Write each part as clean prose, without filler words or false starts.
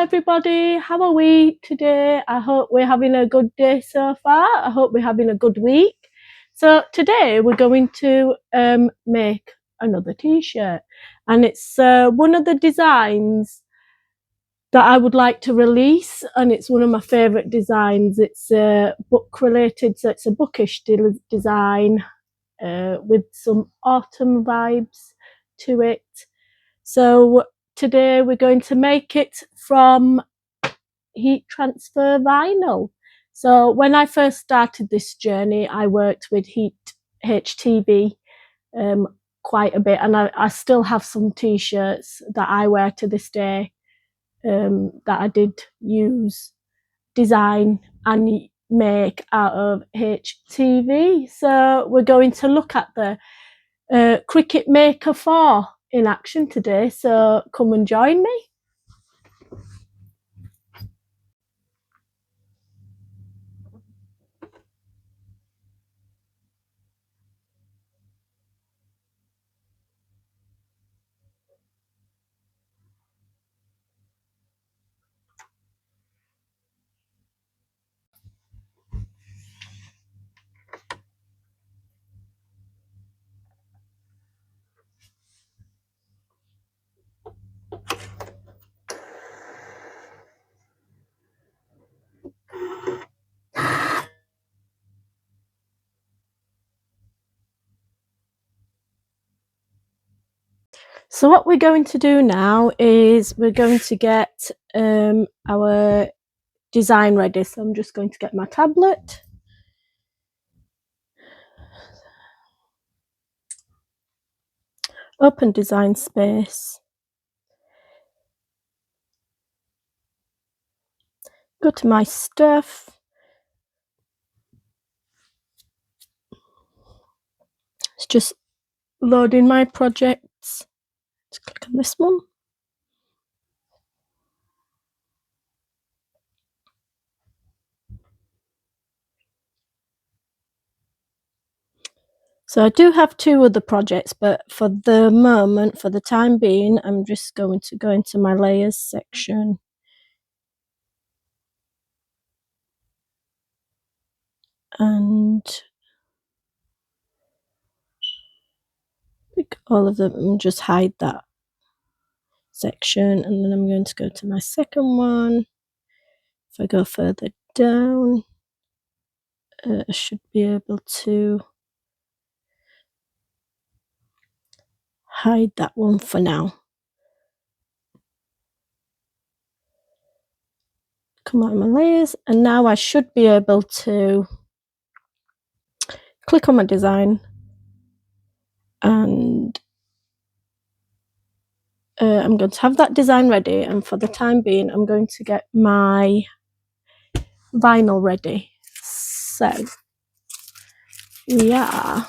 everybody, how are we today? I hope we're having a good day so far. I hope we're having a good week. So today we're going to make another t-shirt, and it's one of the designs that I would like to release, and it's one of my favourite designs. It's book related, so it's a bookish design with some autumn vibes to it. So today we're going to make it from heat transfer vinyl. So when I first started this journey, I worked with HTV quite a bit, and I still have some t-shirts that I wear to this day that I did design and make out of HTV. So we're going to look at the Cricut Maker 4 in action today, so come and join me. So what we're going to do now is we're going to get our design ready. So I'm just going to get my tablet. Open Design Space. Go to my stuff. It's just loading my projects. Let's click on this one. So I do have two other projects, but for the moment, for the time being, I'm just going to go into my layers section. And pick all of them and just hide that section. And then I'm going to go to my second one. If I go further down, I should be able to hide that one for now. Come out of my layers, and now I should be able to click on my design, and I'm going to have that design ready, and for the time being I'm going to get my vinyl ready. So we are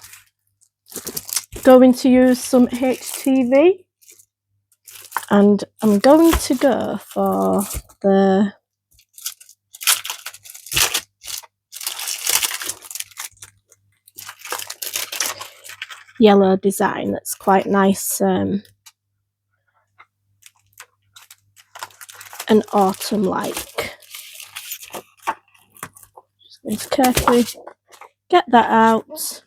going to use some HTV, and I'm going to go for the yellow design. That's quite nice and autumn-like. Just going to carefully get that out.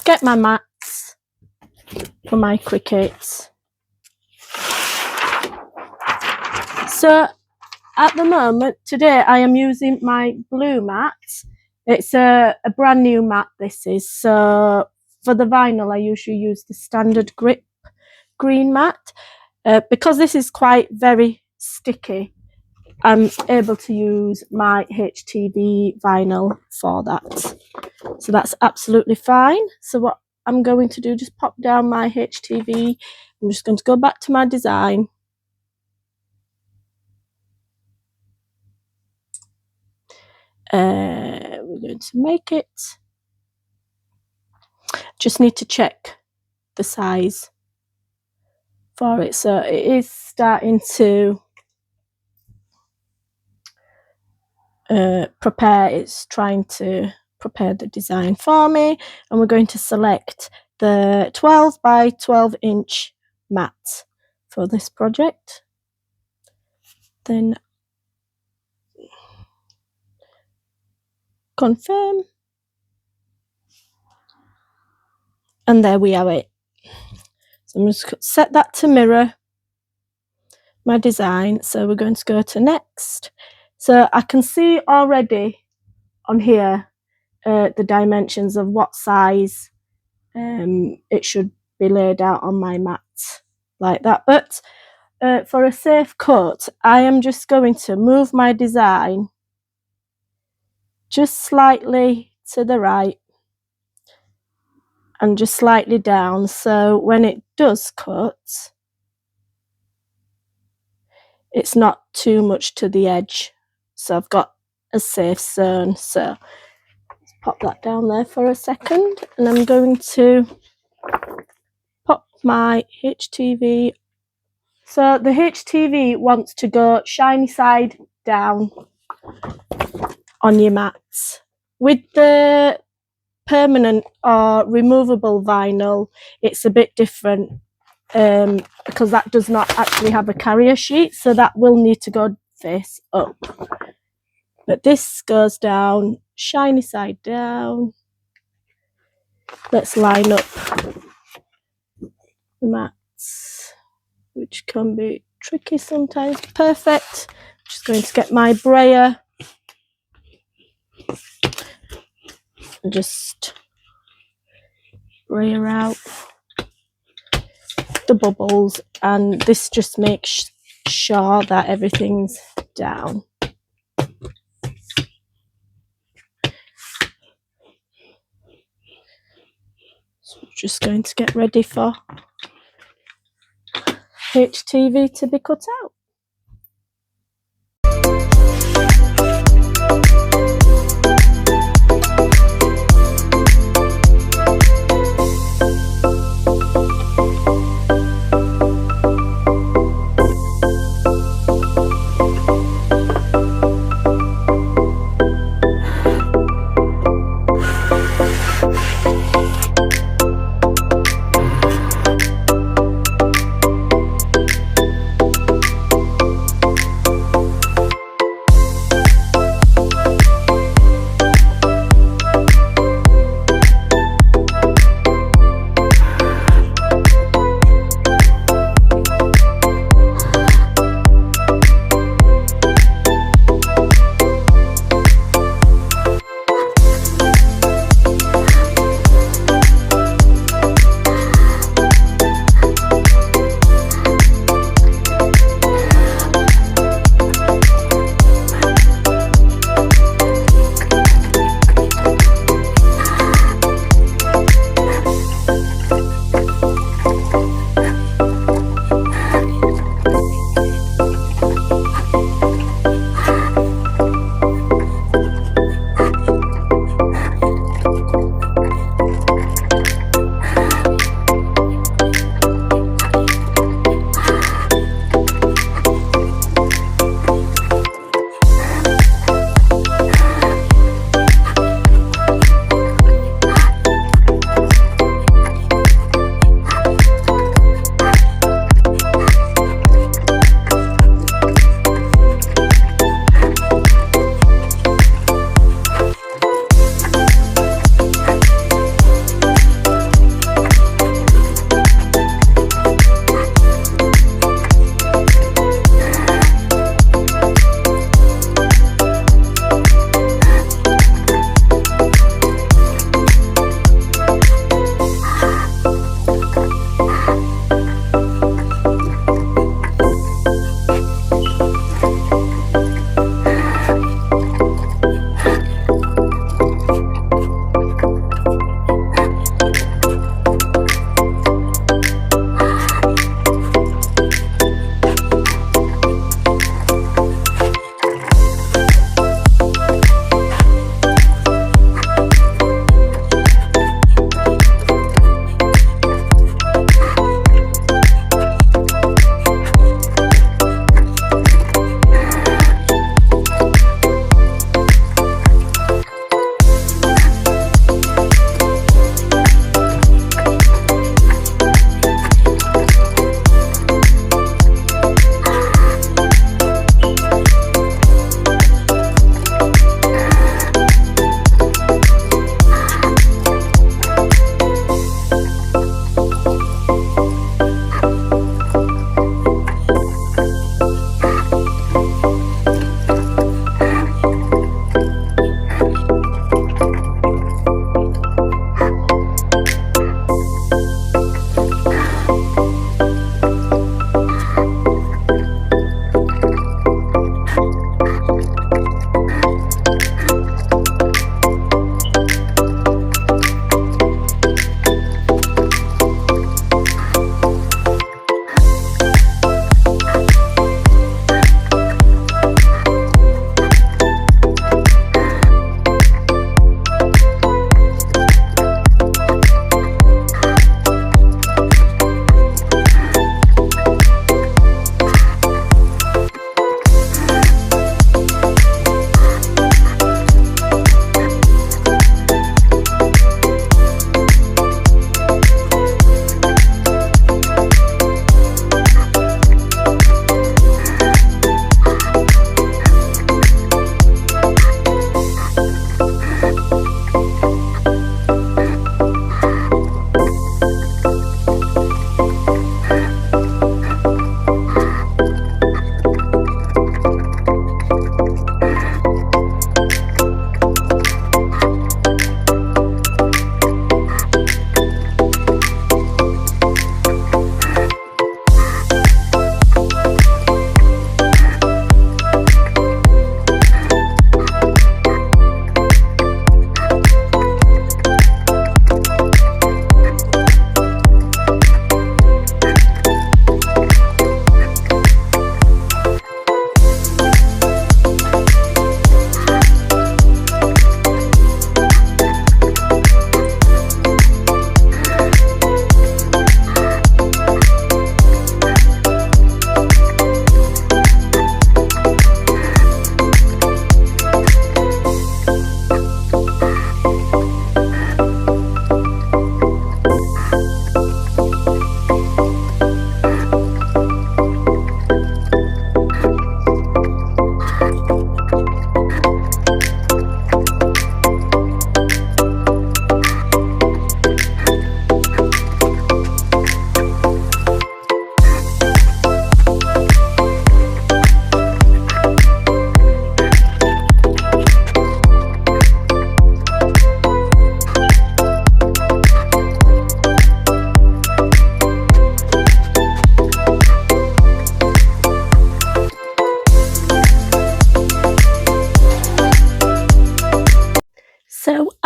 Get my mats for my Cricut. So at the moment, today I am using my blue mat. It's a brand new mat, this is. So for the vinyl, I usually use the standard grip green mat. Because this is quite very sticky, I'm able to use my HTV vinyl for that. So that's absolutely fine. So what I'm going to do, just pop down my HTV. I'm just going to go back to my design. We're going to make it. Just need to check the size for it. So it is starting to prepare. It's trying to prepare the design for me, and we're going to select the 12 by 12 inch mat for this project. then confirm, and there we have it. So I'm just going to set that to mirror my design. So we're going to go to next. So I can see already on here the dimensions of what size it should be laid out on my mat, like that. But for a safe cut, I am just going to move my design just slightly to the right and just slightly down, so when it does cut, it's not too much to the edge, so I've got a safe zone. So let's pop that down there for a second, and I'm going to pop my HTV. So the HTV wants to go shiny side down on your mats. With the permanent or removable vinyl, it's a bit different because that does not actually have a carrier sheet, so that will need to go face up. But this goes down shiny side down. Let's line up the mats, which can be tricky sometimes. Perfect. Just going to get my brayer and just brayer out the bubbles, and this just makes sure that everything's down. So we're just going to get ready for HTV to be cut out.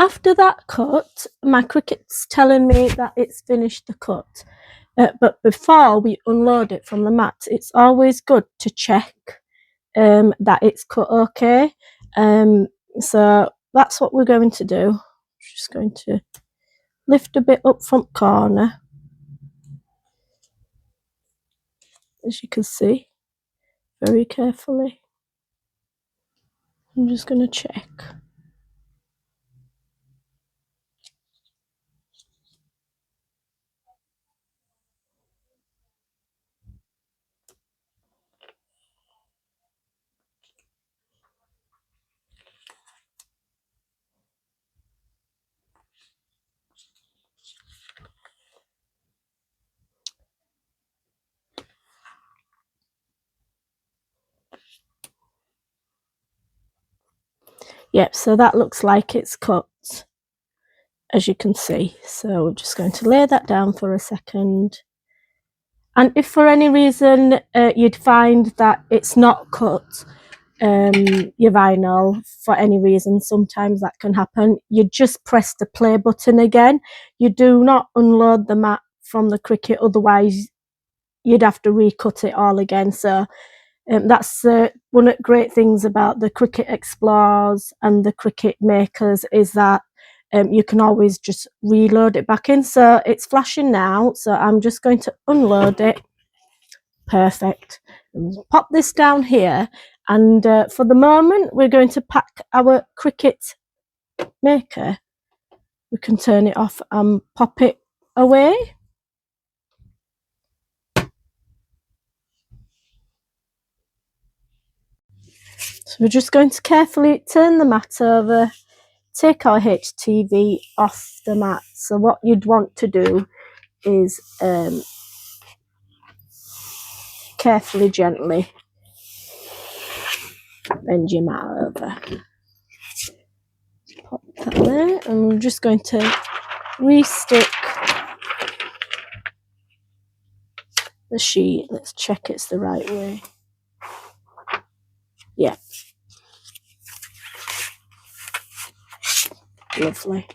after that cut, my cricket's telling me that it's finished the cut. But before we unload it from the mat, it's always good to check that it's cut okay. So that's what we're going to do. Just going to lift a bit up front corner, as you can see, very carefully. I'm just going to check. Yep, so that looks like it's cut, as you can see. So we're just going to lay that down for a second. And if for any reason you'd find that it's not cut, your vinyl, for any reason, sometimes that can happen, you just press the play button again. You do not unload the mat from the Cricut, otherwise you'd have to recut it all again. So that's one of the great things about the Cricut Explorers and the Cricut Makers, is that you can always just reload it back in. So it's flashing now, so I'm just going to unload it. Perfect. Pop this down here, and for the moment we're going to pack our Cricut Maker. We can turn it off and pop it away. So we're just going to carefully turn the mat over, take our HTV off the mat. So what you'd want to do is carefully, gently bend your mat over. Pop that there, and we're just going to re-stick the sheet. Let's check it's the right way. Yeah. Lovely.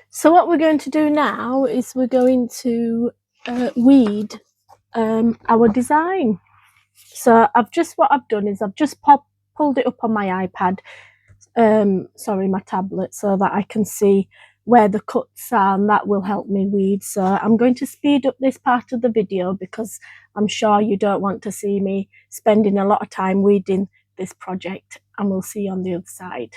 So what we're going to do now is we're going to weed our design. So what I've done is I've just pulled it up on my iPad, sorry, my tablet, so that I can see where the cuts are, and that will help me weed. So I'm going to speed up this part of the video because I'm sure you don't want to see me spending a lot of time weeding this project, and we'll see you on the other side.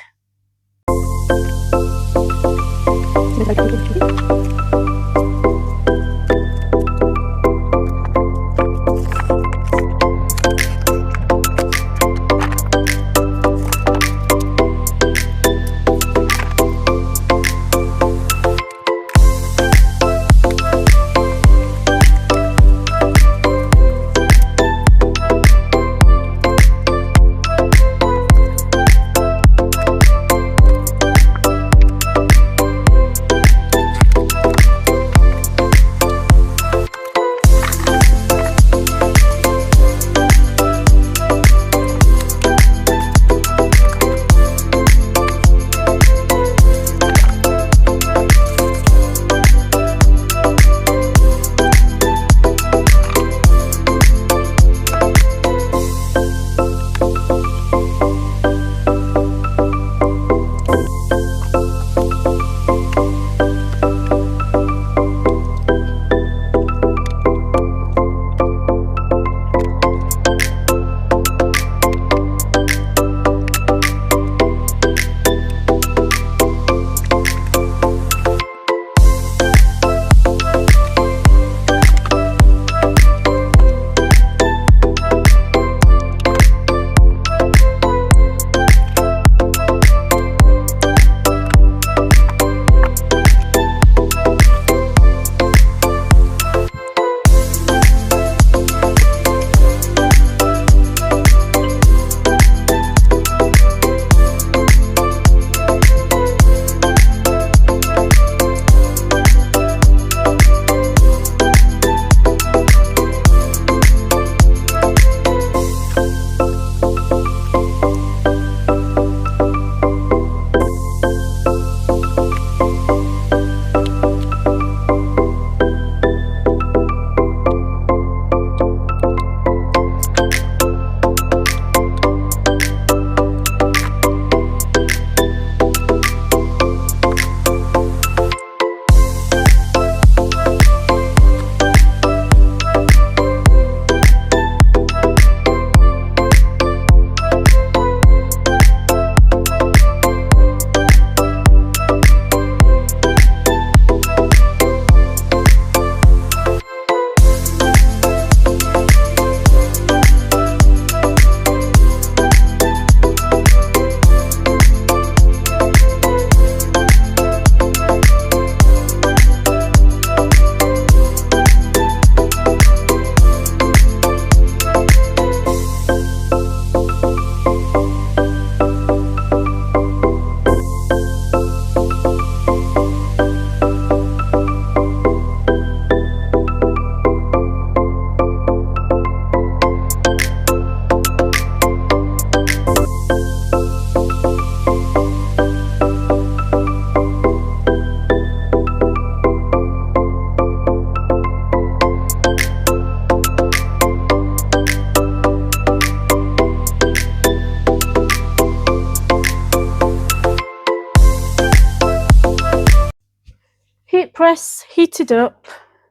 press heated up.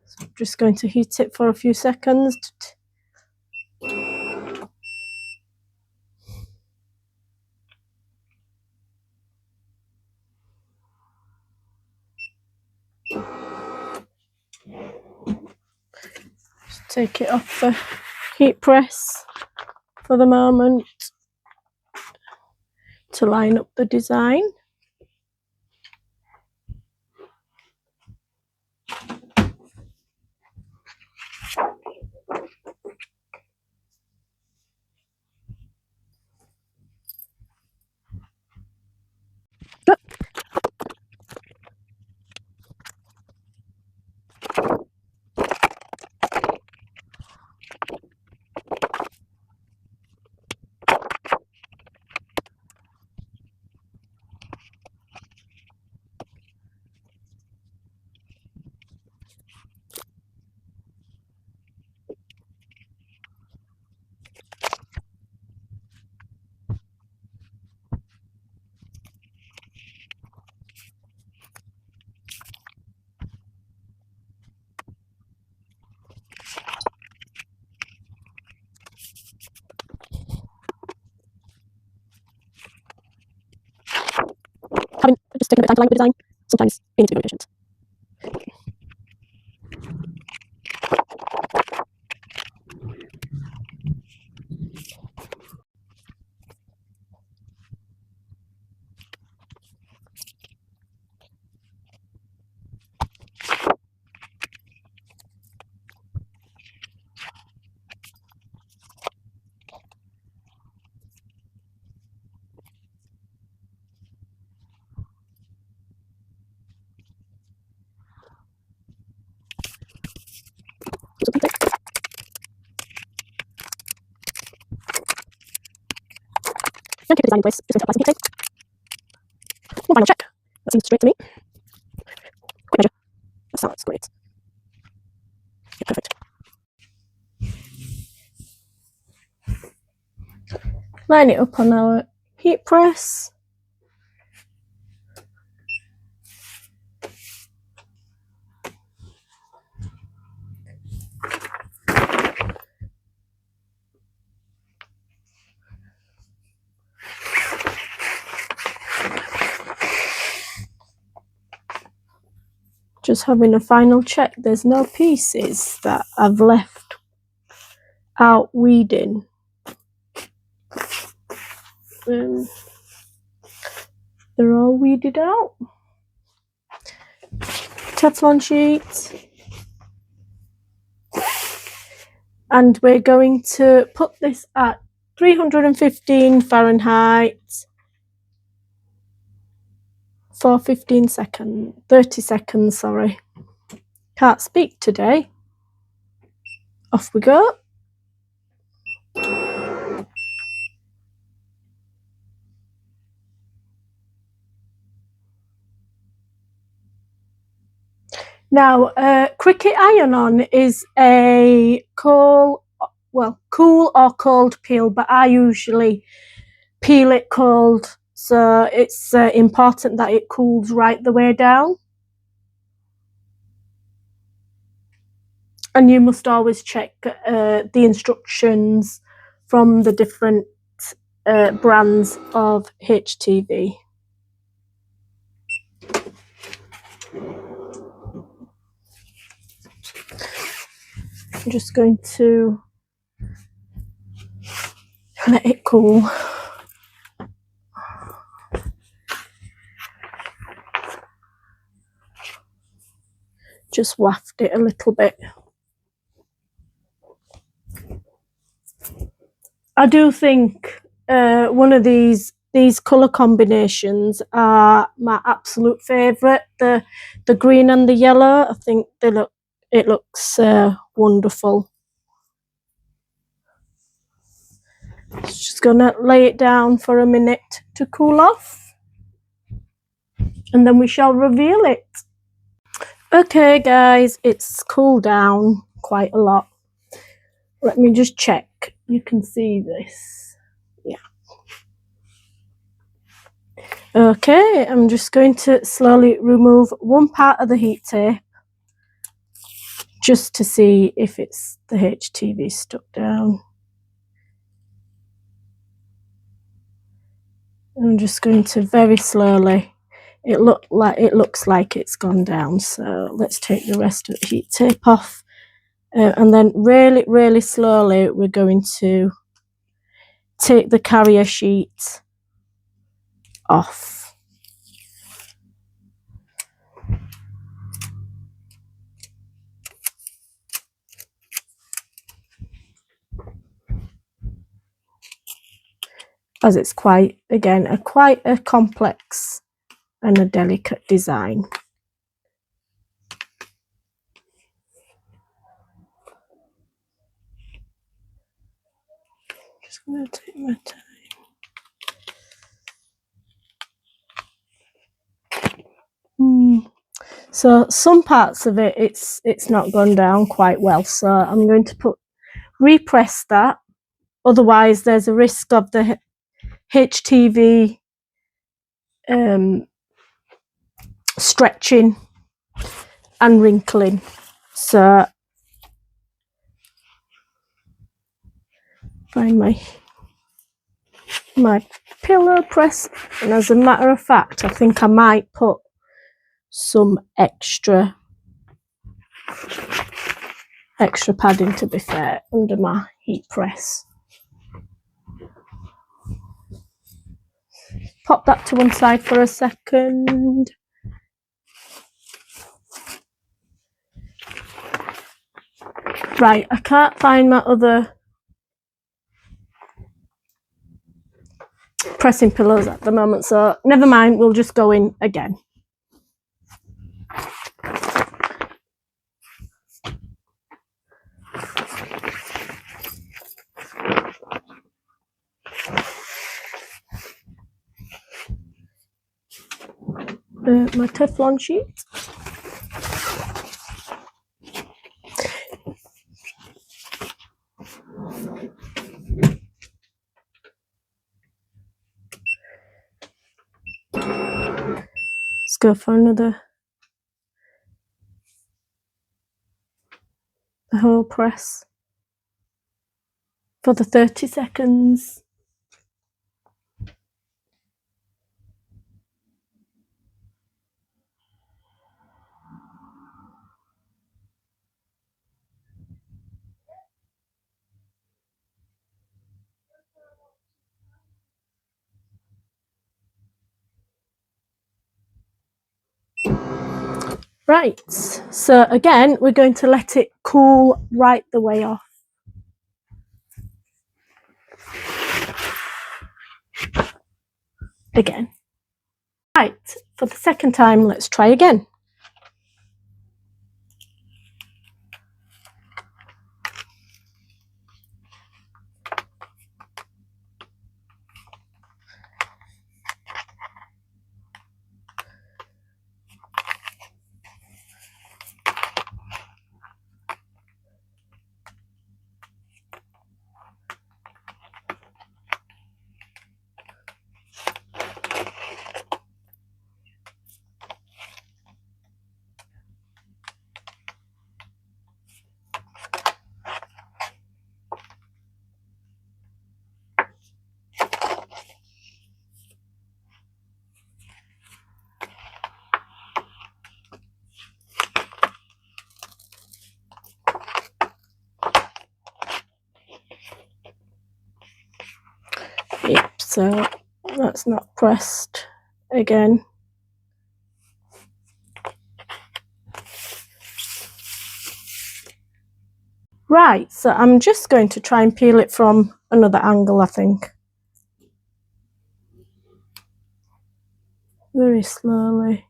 So I'm just going to heat it for a few seconds. Just take it off the heat press for the moment to line up the design. Having just taken a bit of time to line up the design, sometimes you need to be very patient. And keep the design in place, just going to apply some heat tape. One final check. That seems straight to me. Quick measure. That sounds great. Yeah, perfect. Line it up on our heat press. Just having a final check. There's no pieces that I've left out weeding. They're all weeded out. Teflon sheet. And we're going to put this at 315 Fahrenheit for 30 seconds, sorry. Can't speak today. Off we go. Now, cricket iron-on is a cool or cold peel, but I usually peel it cold, so it's important that it cools right the way down. And you must always check the instructions from the different brands of HTV. I'm just going to let it cool. Just waft it a little bit. I do think one of these colour combinations are my absolute favourite. The green and the yellow. I think it looks wonderful. Just gonna lay it down for a minute to cool off, and then we shall reveal it. Okay guys, it's cooled down quite a lot. Let me just check. You can see this. Yeah. Okay, I'm just going to slowly remove one part of the heat tape just to see if it's the HTV stuck down. I'm just going to very slowly, it looks like it's gone down, so let's take the rest of the heat tape off, and then really slowly we're going to take the carrier sheet off. As it's quite a complex and a delicate design. Just going to take my time. So some parts of it, it's not gone down quite well. So I'm going to repress that. Otherwise, there's a risk of the HTV stretching and wrinkling. So find my pillow press, and as a matter of fact, I think I might put some extra padding, to be fair, under my heat press. Pop that to one side for a second. Right, I can't find my other pressing pillows at the moment, so never mind, we'll just go in again. My Teflon sheet. Let's go for another whole press for the 30 seconds. Right, so again, we're going to let it cool right the way off. Again. Right, for the second time, let's try again. Yep, so that's not pressed again. Right, so I'm just going to try and peel it from another angle, I think. Very slowly.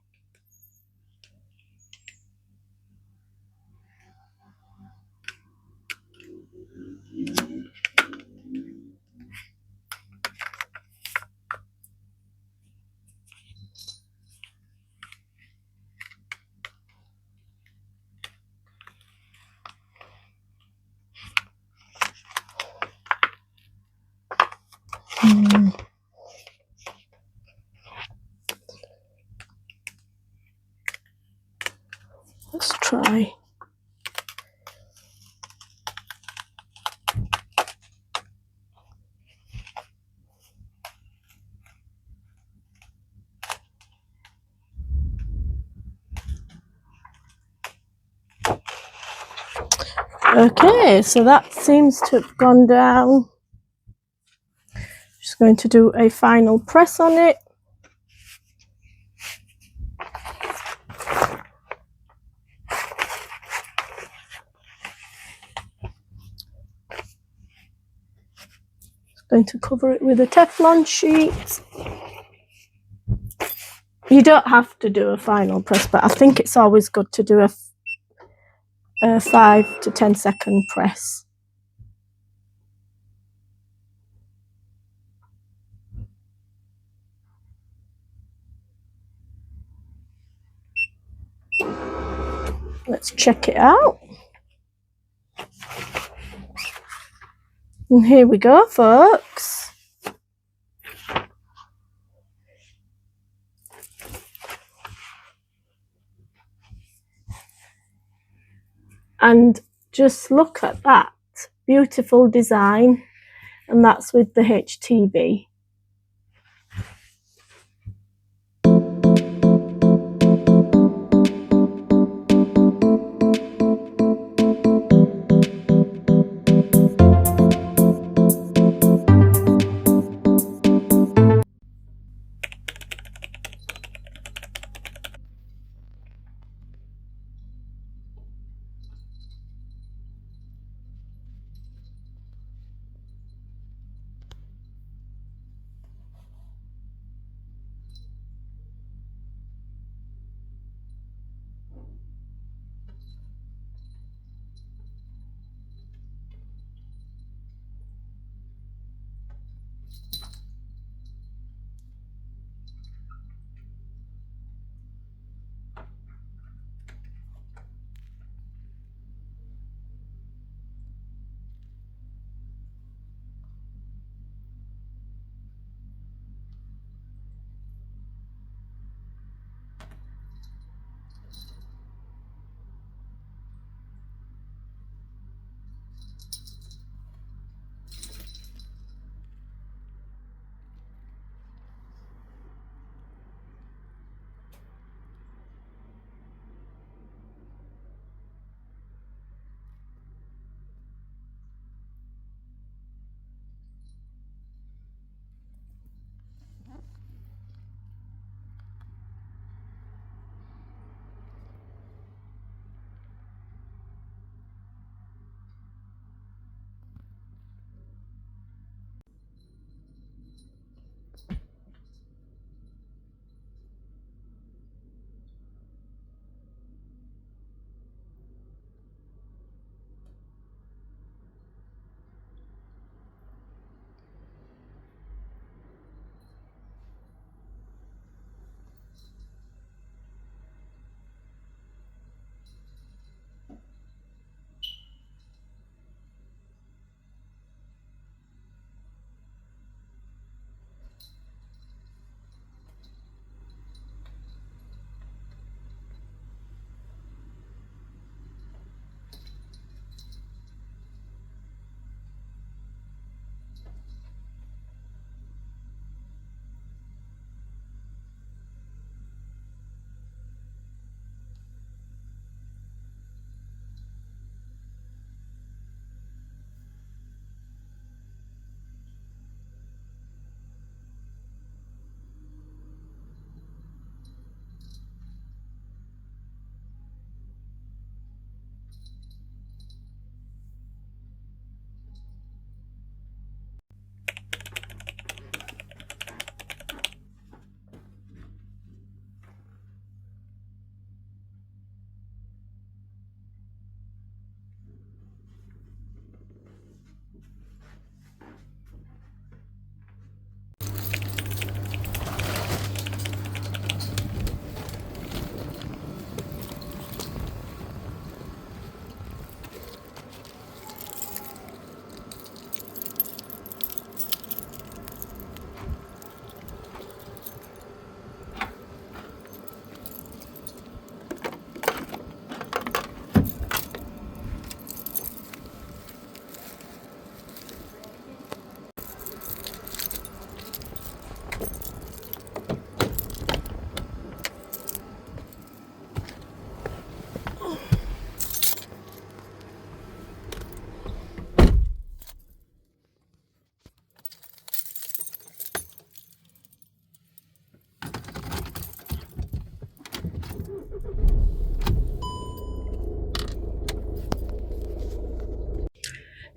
try. Okay, so that seems to have gone down. Just going to do a final press on it. Going to cover it with a Teflon sheet. You don't have to do a final press, but I think it's always good to do a 5 to 10 second press. Let's check it out. And here we go, folks. And just look at that beautiful design, and that's with the HTV.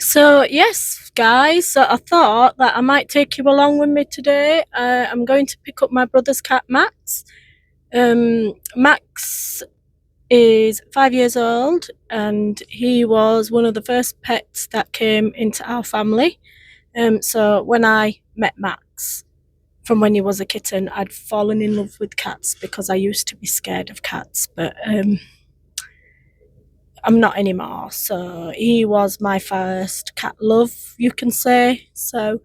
So yes, guys, so I thought that I might take you along with me today. I'm going to pick up my brother's cat, Max. Max is 5 years old, and he was one of the first pets that came into our family. So when I met Max, from when he was a kitten, I'd fallen in love with cats because I used to be scared of cats, but I'm not anymore. So he was my first cat love, you can say. So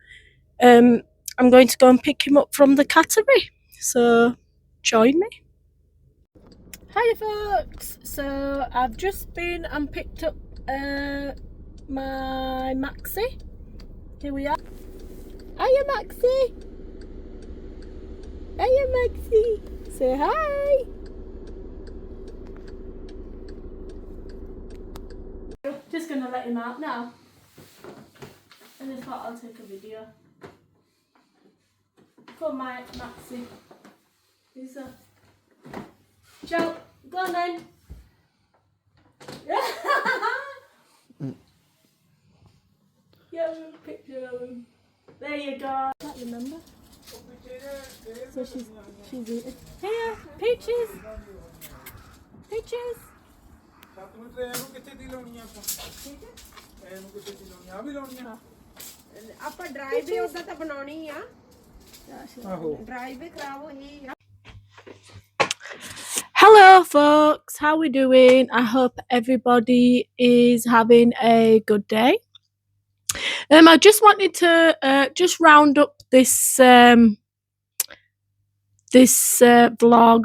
I'm going to go and pick him up from the cattery. So join me. Hiya, folks. So I've just been and picked up my Maxi. Here we are. Hiya, Maxi. Hiya, Maxi. Say hi. Just gonna let him out now. I just thought I'll take a video. Come on, Maxi. He's a Joe. Go on then. Yeah, picture of him. There you go. I can't remember. So she's eating. Here, Peaches. Peaches. ਆਪਾਂ drive ਵੀ ਉਦਾਂ ਤਾਂ ਬਣਾਉਣੀ ਆ drive ਵੀ ਖਰਾਬ ਹੋਈ ਆ Hello, folks. How we doing? I hope everybody is having a good day. I just wanted to just round up this vlog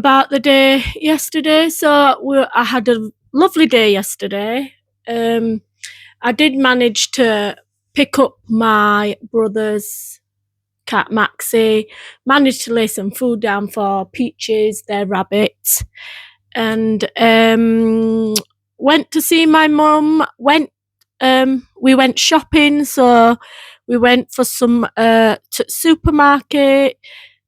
about the day yesterday. So I had a lovely day yesterday. I did manage to pick up my brother's cat Maxi, managed to lay some food down for Peaches, their rabbit, and went to see my mum. We went shopping, so we went for some supermarket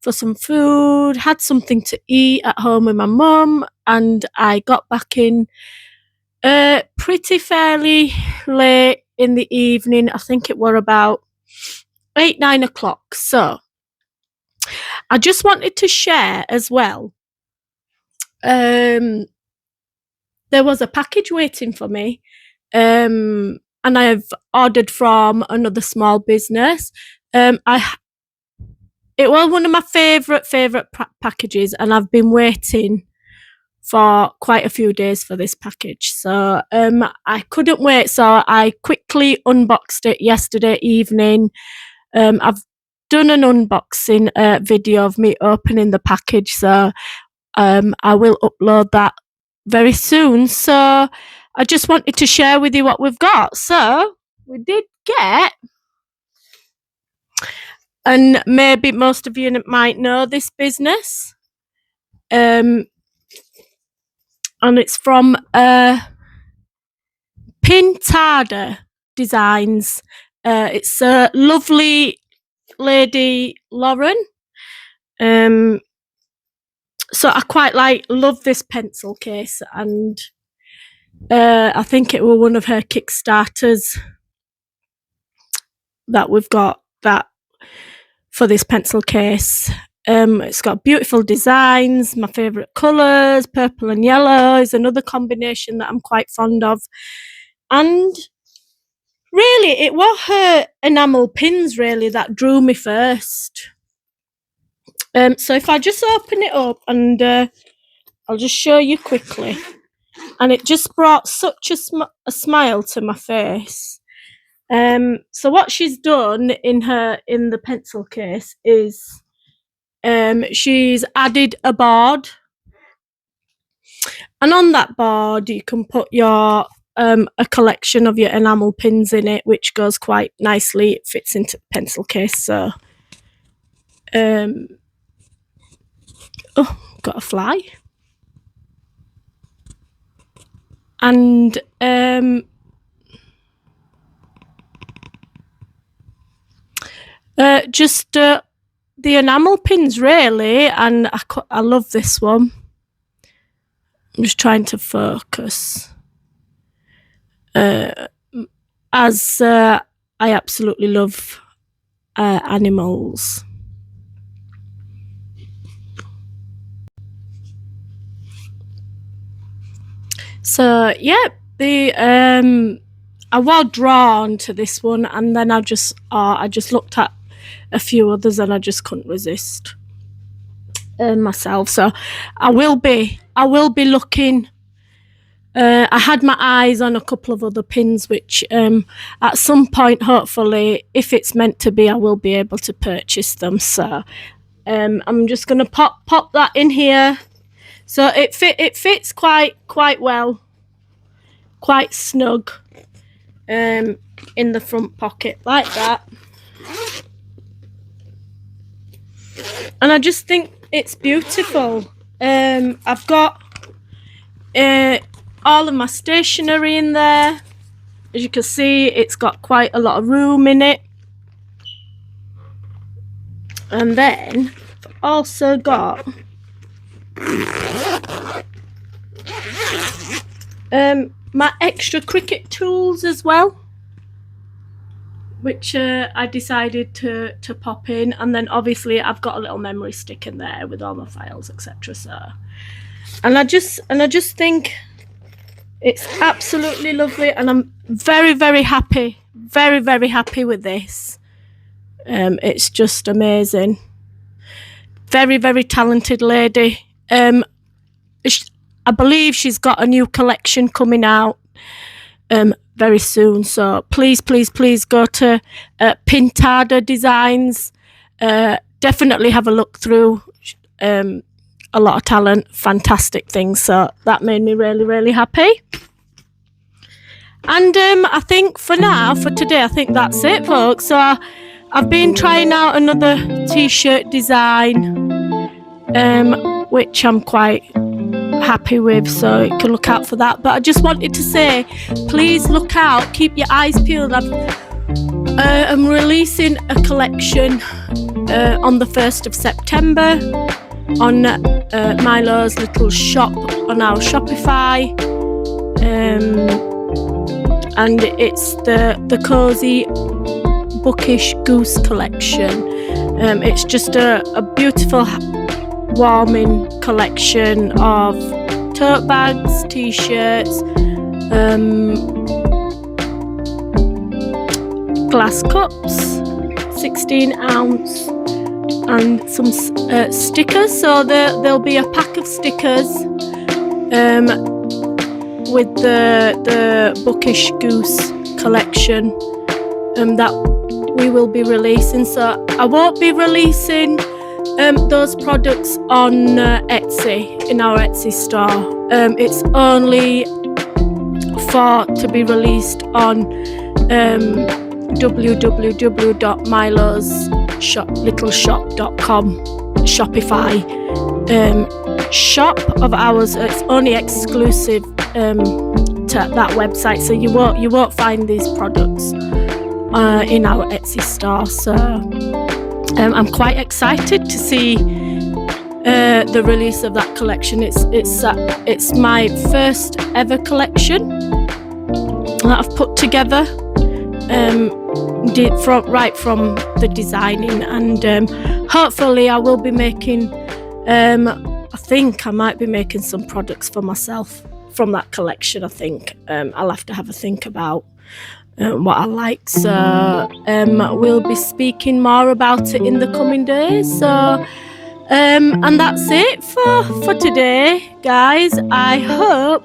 for some food, had something to eat at home with my mum, and I got back in pretty fairly late in the evening. I think it were about 8-9 o'clock. So I just wanted to share as well. There was a package waiting for me, and I've ordered from another small business. It was one of my favourite packages, and I've been waiting for quite a few days for this package. So I couldn't wait, so I quickly unboxed it yesterday evening. I've done an unboxing video of me opening the package, so I will upload that very soon. So I just wanted to share with you what we've got. So we did get, and maybe most of you might know this business, and it's from Pintada Designs. It's a lovely lady Lauren. So I quite love this pencil case, and I think it was one of her Kickstarters that we've got that for this pencil case. It's got beautiful designs, my favourite colours, purple and yellow is another combination that I'm quite fond of. And really, it was her enamel pins really that drew me first. So if I just open it up, and I'll just show you quickly, and it just brought such a smile to my face. So what she's done in the pencil case is she's added a board, and on that board you can put your a collection of your enamel pins in it, which goes quite nicely. It fits into the pencil case. So oh, got a fly. And just the enamel pins really, and I love this one. I'm just trying to focus. as I absolutely love animals. So yeah, I was drawn to this one, and then I just looked at a few others, and I just couldn't resist myself. So I will be looking. I had my eyes on a couple of other pins, which at some point, hopefully, if it's meant to be, I will be able to purchase them. So I'm just going to pop that in here. So it fits quite well, quite snug in the front pocket like that. And I just think it's beautiful. I've got all of my stationery in there. As you can see, it's got quite a lot of room in it. And then I've also got my extra cricket tools as well, which I decided to pop in. And then obviously I've got a little memory stick in there with all my files, etc. So, and I just think it's absolutely lovely, and I'm very, very happy, very, very happy with this. It's just amazing. Very, very talented lady. I believe she's got a new collection coming out very soon. So please go to Pintada Designs. Definitely have a look through. A lot of talent, fantastic things. So that made me really, really happy. And I think for today, I think that's it, folks. So I've been trying out another t-shirt design, which I'm quite happy with, so you can look out for that. But I just wanted to say, please look out, keep your eyes peeled. I'm releasing a collection on the 1st of September on Milo's little shop on our Shopify, and it's the cozy bookish goose collection. It's just a beautiful warming collection of tote bags, t-shirts, glass cups, 16-ounce, and some stickers. So there'll be a pack of stickers with the bookish goose collection that we will be releasing. So I won't be releasing those products on Etsy, in our Etsy store. It's only to be released on www.miloslittleshop.com Shopify shop of ours. It's only exclusive to that website, so you won't find these products in our Etsy store. So I'm quite excited to see the release of that collection. It's my first ever collection that I've put together, from the designing, and hopefully I will be making. I think I might be making some products for myself from that collection. I think I'll have to have a think about what I like. So we'll be speaking more about it in the coming days. So and that's it for today, guys. I hope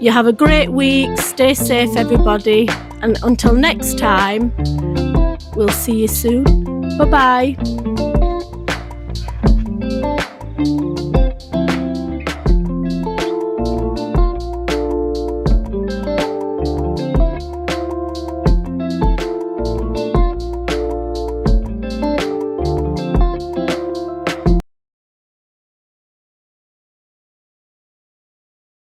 you have a great week. Stay safe, everybody, and until next time, we'll see you soon. Bye bye.